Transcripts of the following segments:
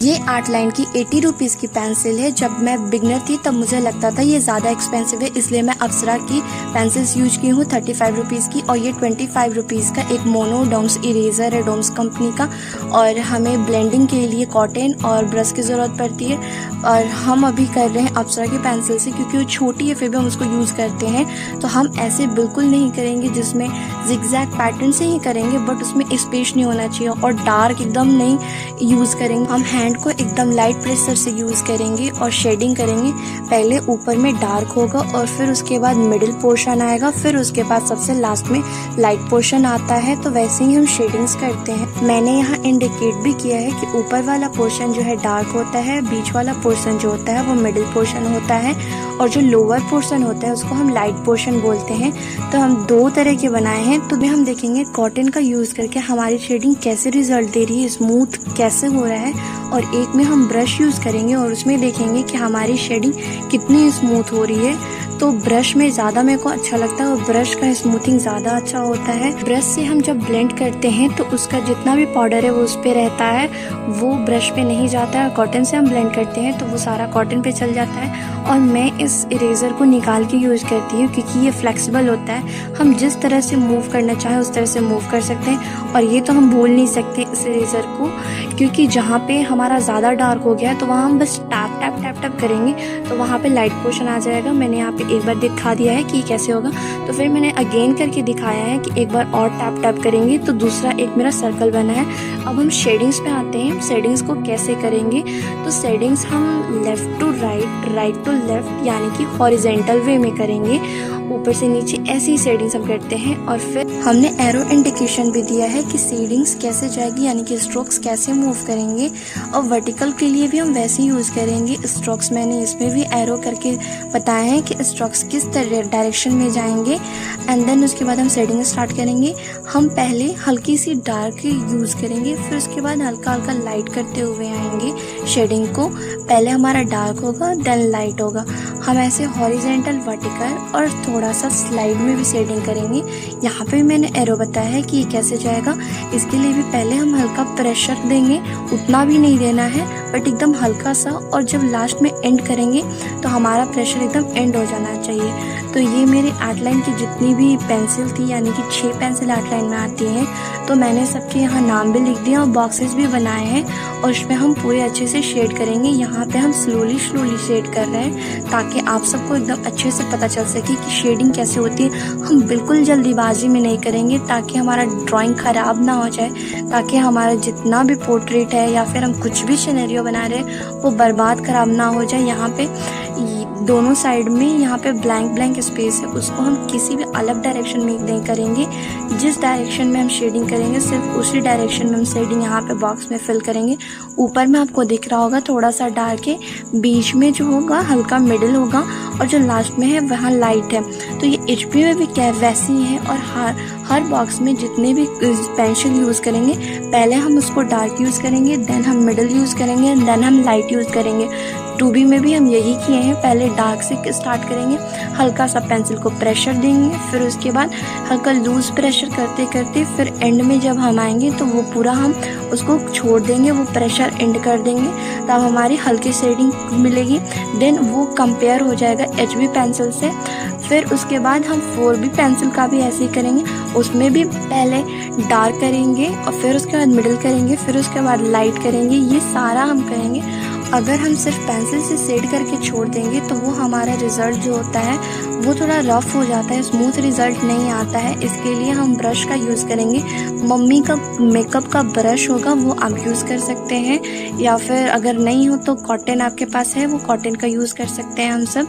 ये art line की 80 rupees की पेंसिल है। जब मैं बिगनर थी तब मुझे लगता था ये ज़्यादा एक्सपेंसिव है, इसलिए मैं अप्सरा की पेंसिल्स यूज की हूँ 35 रुपीज़ की। और ये 25 रुपीज़ का एक मोनो डोम्स इरेज़र है, डोम्स कंपनी का। और हमें ब्लेंडिंग के लिए कॉटन और ब्रश की ज़रूरत पड़ती है, और हम अभी कर रहे हैं अप्सरा की पेंसिल से, क्योंकि वो छोटी है फिर भी हम उसको यूज़ करते हैं। तो हम ऐसे बिल्कुल नहीं करेंगे जिसमें जिगजैग पैटर्न से ही करेंगे, बट उसमें स्पेस नहीं होना चाहिए, और डार्क एकदम नहीं यूज़ करेंगे। हम हैंड को एकदम लाइट प्रेशर से यूज़ करेंगे और शेडिंग करेंगे। पहले ऊपर में डार्क होगा और फिर उसके बाद मिडिल पोर्शन आएगा, फिर उसके बाद सबसे लास्ट में लाइट पोर्शन आता है। तो वैसे ही हम शेडिंग्स करते हैं। मैंने यहाँ इंडिकेट भी किया है कि ऊपर वाला पोर्शन जो है डार्क होता है, बीच वाला पोर्शन जो होता है वो मिडिल पोर्शन होता है, और जो लोअर पोर्शन होता है उसको हम लाइट पोर्शन बोलते हैं। तो हम दो तरह के बनाए हैं। तो भी हम देखेंगे कॉटन का यूज़ करके हमारी शेडिंग कैसे रिजल्ट दे रही है, स्मूथ कैसे हो रहा है। और एक में हम ब्रश यूज़ करेंगे और उसमें देखेंगे कि हमारी शेडिंग कितनी स्मूथ हो रही है। तो ब्रश में ज़्यादा मेरे को अच्छा लगता है और ब्रश का स्मूथिंग ज़्यादा अच्छा होता है। ब्रश से हम जब ब्लेंड करते हैं तो उसका जितना भी पाउडर है वो उस पर रहता है, वो ब्रश पे नहीं जाता है। कॉटन से हम ब्लेंड करते हैं तो वो सारा कॉटन पे चल जाता है। और मैं इस इरेज़र को निकाल के यूज़ करती हूँ क्योंकि ये फ्लेक्सिबल होता है। हम जिस तरह से मूव करना चाहें उस तरह से मूव कर सकते हैं। और ये तो हम भूल नहीं सकते इस इरेज़र को, क्योंकि जहाँ पे हमारा ज़्यादा डार्क हो गया है तो वहाँ हम बस टैप टैप टैप टैप करेंगे तो वहाँ पे लाइट पोर्शन आ जाएगा। मैंने यहाँ पे एक बार दिखा दिया है कि कैसे होगा, तो फिर मैंने अगेन करके दिखाया है कि एक बार और टैप टैप करेंगे तो दूसरा एक मेरा सर्कल बना है। अब हम शेडिंग्स पे आते हैं। शेडिंग्स को कैसे करेंगे, तो शेडिंग्स हम left to right, right to left यानी कि हॉरिजेंटल वे में करेंगे, ऊपर से नीचे ऐसी शेडिंग्स हम करते हैं। और फिर हमने एरो इंडिकेशन भी दिया है कि शेडिंग्स कैसे जाएगी, यानी कि स्ट्रोक्स कैसे मूव करेंगे। और वर्टिकल के लिए भी हम वैसे ही यूज़ करेंगे स्ट्रोक्स। मैंने इसमें भी एरो करके बताया है कि स्ट्रोक्स किस तरह डायरेक्शन में जाएंगे। एंड देन उसके बाद हम शेडिंग स्टार्ट करेंगे। हम पहले हल्की सी डार्क यूज़ करेंगे, फिर उसके बाद हल्का हल्का लाइट करते हुए आएंगे शेडिंग को। पहले हमारा डार्क होगा देन लाइट होगा। हम ऐसे हॉरिजेंटल, वर्टिकल और थोड़ा सा स्लाइड में भी शेडिंग करेंगे। यहाँ पे मैंने एरो बताया है कि ये कैसे जाएगा। इसके लिए भी पहले हम हल्का प्रेशर देंगे, उतना भी नहीं देना है बट एकदम हल्का सा, और जब लास्ट में एंड करेंगे तो हमारा प्रेशर एकदम एंड हो जाना चाहिए। तो ये मेरे आर्ट लाइन की जितनी भी पेंसिल थी, यानी कि 6 पेंसिल आर्ट लाइन में आती हैं, तो मैंने सबके यहाँ नाम भी लिख दिया और बॉक्सेस भी बनाए हैं, और उसमें हम पूरे अच्छे से शेड करेंगे। यहाँ पे हम स्लोली शेड कर रहे हैं ताकि आप सबको एकदम अच्छे से पता चल सके कि शेडिंग कैसे होती है। हम बिल्कुल जल्दीबाजी में नहीं करेंगे ताकि हमारा ड्राइंग ख़राब ना हो जाए, ताकि हमारा जितना भी पोर्ट्रेट है या फिर हम कुछ भी सिनेरियो बना रहे हैं वो बर्बाद ख़राब ना हो जाए। यहाँ पे दोनों साइड में यहाँ पे ब्लैंक स्पेस है, उसको हम किसी भी अलग डायरेक्शन में नहीं करेंगे। जिस डायरेक्शन में हम शेडिंग करेंगे सिर्फ उसी डायरेक्शन में हम शेडिंग यहाँ पे बॉक्स में फिल करेंगे। ऊपर में आपको दिख रहा होगा थोड़ा सा डार्क है, बीच में जो होगा हल्का मिडिल होगा, और जो लास्ट में है वहाँ लाइट है। तो ये HP में भी क्या वैसे ही है। और हर बॉक्स में जितने भी पेंसिल यूज़ करेंगे पहले हम उसको डार्क यूज़ करेंगे, देन हम मिडिल यूज़ करेंगे, देन हम लाइट यूज़ करेंगे। 2B में भी हम यही किए हैं, पहले डार्क से स्टार्ट करेंगे, हल्का सा पेंसिल को प्रेशर देंगे, फिर उसके बाद हल्का लूज प्रेशर करते करते फिर एंड में जब हम आएंगे तो वो पूरा हम उसको छोड़ देंगे, वो प्रेशर एंड कर देंगे, तब हमारी हल्की शेडिंग मिलेगी। देन वो कंपेयर हो जाएगा HB पेंसिल से। फिर उसके बाद हम 4B पेंसिल का भी ऐसे ही करेंगे, उसमें भी पहले डार्क करेंगे और फिर उसके बाद मिडिल करेंगे, फिर उसके बाद लाइट करेंगे। ये सारा हम करेंगे। अगर हम सिर्फ पेंसिल से शेड करके छोड़ देंगे तो वो हमारा रिज़ल्ट जो होता है वो थोड़ा रफ़ हो जाता है, स्मूथ रिज़ल्ट नहीं आता है। इसके लिए हम ब्रश का यूज़ करेंगे। मम्मी का मेकअप का ब्रश होगा वो आप यूज़ कर सकते हैं, या फिर अगर नहीं हो तो कॉटन आपके पास है वो कॉटन का यूज़ कर सकते हैं हम सब।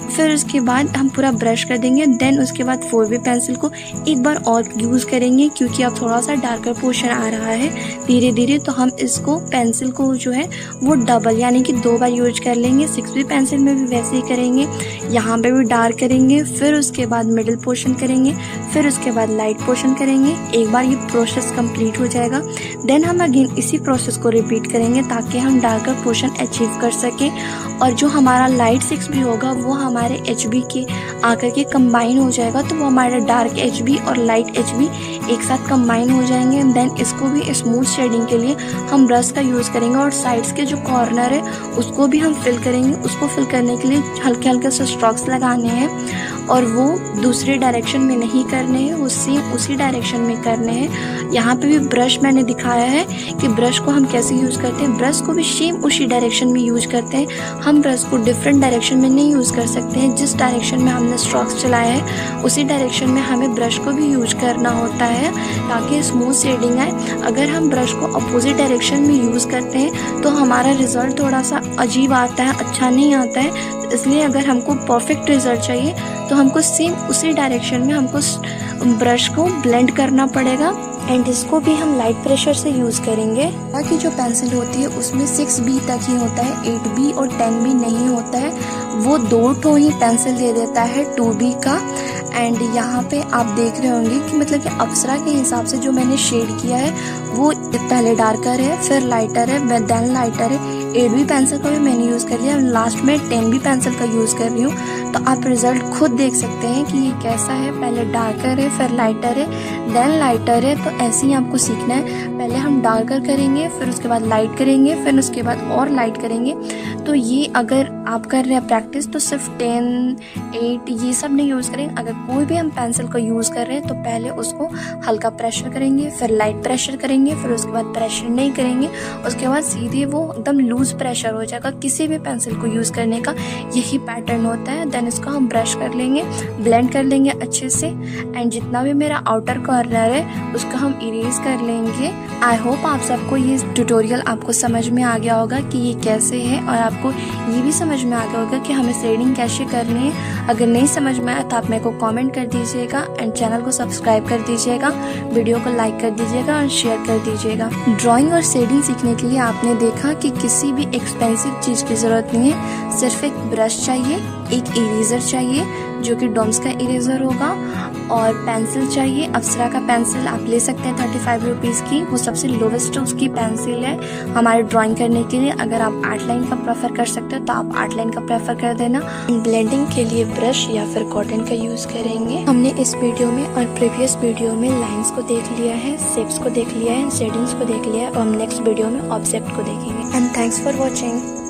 फिर उसके बाद हम पूरा ब्रश कर देंगे। देन उसके बाद 4B पेंसिल को एक बार और यूज़ करेंगे, क्योंकि अब थोड़ा सा डार्कर पोर्शन आ रहा है धीरे धीरे। तो हम इसको पेंसिल को जो है वो डबल यानी कि 2 बार यूज कर लेंगे। 6B पेंसिल में भी वैसे ही करेंगे, यहाँ पे भी डार्क करेंगे, फिर उसके बाद मिडिल पोर्शन करेंगे, फिर उसके बाद लाइट पोर्शन करेंगे। एक बार ये प्रोसेस कंप्लीट हो जाएगा, देन हम अगेन इसी प्रोसेस को रिपीट करेंगे ताकि हम डार्कर पोर्शन अचीव कर सकें। और जो हमारा लाइट 6B होगा वो हमारे HB के आकर के कंबाइन हो जाएगा, तो वो हमारा डार्क HB और लाइट HB एक साथ कंबाइन हो जाएंगे। देन इसको भी स्मूथ शेडिंग के लिए हम ब्रश का यूज़ करेंगे और साइड्स के जो कॉर्नर है उसको भी हम फिल करेंगे। उसको फिल करने के लिए हल्के हल्के से स्ट्रोक्स लगाने हैं और वो दूसरे डायरेक्शन में नहीं करने हैं, वो सेम उसी डायरेक्शन में करने हैं। यहाँ पे भी ब्रश मैंने दिखाया है कि ब्रश को हम कैसे यूज़ करते हैं। ब्रश को भी सेम उसी डायरेक्शन में यूज करते हैं। हम ब्रश को डिफरेंट डायरेक्शन में नहीं यूज़ कर सकते हैं। जिस डायरेक्शन में हमने स्ट्रोक्स चलाए हैं उसी डायरेक्शन में हमें ब्रश को भी यूज करना होता है ताकि स्मूथ शेडिंग आए। अगर हम ब्रश को अपोजिट डायरेक्शन में यूज़ करते हैं तो हमारा रिज़ल्ट थोड़ा सा अजीब आता है, अच्छा नहीं आता है। इसलिए अगर हमको परफेक्ट रिजल्ट चाहिए तो हमको सेम उसी डायरेक्शन में हमको ब्रश को ब्लेंड करना पड़ेगा। एंड इसको भी हम लाइट प्रेशर से यूज़ करेंगे। बाकी जो पेंसिल होती है उसमें 6B तक ही होता है, 8B और 10B नहीं होता है। वो 2 ठो ही पेंसिल दे देता है 2B का। एंड यहाँ पे आप देख रहे होंगे कि मतलब कि अप्सरा के हिसाब से जो मैंने शेड किया है वो पहले डार्कर है, फिर लाइटर है, देन लाइटर है। 8B पेंसिल का भी मैंने यूज़ कर लिया, लास्ट में 10B पेंसिल का यूज़ कर रही हूँ। तो आप रिज़ल्ट खुद देख सकते हैं कि ये कैसा है। पहले डार्कर है, फिर लाइटर है, देन लाइटर है। तो ऐसे ही आपको सीखना है। पहले हम डार्कर करेंगे, फिर उसके बाद लाइट करेंगे, फिर उसके बाद और लाइट करेंगे। तो ये अगर आप कर रहे हैं प्रैक्टिस तो सिर्फ 10, 8 ये सब नहीं यूज़ करेंगे। अगर कोई भी हम पेंसिल को यूज़ कर रहे हैं तो पहले उसको हल्का प्रेशर करेंगे, फिर लाइट प्रेशर करेंगे, फिर उसके बाद प्रेशर नहीं करेंगे, उसके बाद सीधे वो एकदम लूज प्रेशर हो जाएगा। किसी भी पेंसिल को यूज़ करने का यही पैटर्न होता है। देन इसको हम ब्रश कर लेंगे, ब्लेंड कर लेंगे अच्छे से। एंड जितना भी मेरा आउटर कॉर्नर है उसको हम इरेज कर लेंगे। आई होप आप सबको ये ट्यूटोरियल आपको समझ में आ गया होगा कि ये कैसे है, और आपको ये भी समझ में आ गया होगा कि हमें शेडिंग कैसे करनी है। अगर नहीं समझ में आया तो आप मेरे को कमेंट कर दीजिएगा एंड चैनल को सब्सक्राइब कर दीजिएगा, वीडियो को लाइक कर दीजिएगा और शेयर कर दीजिएगा। ड्राइंग और शेडिंग सीखने के लिए आपने देखा कि किसी भी एक्सपेंसिव चीज़ की ज़रूरत नहीं है। सिर्फ एक ब्रश चाहिए, एक इरेज़र चाहिए जो कि डॉम्स का इरेज़र होगा, और पेंसिल चाहिए। अप्सरा का पेंसिल आप ले सकते हैं 35 रुपीज़ की, वो सबसे लोवेस्ट उसकी पेंसिल है हमारे ड्राइंग करने के लिए। अगर आप आर्ट लाइन का प्रेफर कर सकते हो तो आप आर्ट लाइन का प्रेफर कर देना। ब्लेंडिंग के लिए ब्रश या फिर कॉटन का यूज़ करेंगे। हमने इस वीडियो में और प्रीवियस वीडियो में लाइन्स को देख लिया है, शेप्स को देख लिया है, शेडिंग्स को देख लिया है, और हम नेक्स्ट वीडियो में ऑब्जेक्ट को देखेंगे। And thanks for watching.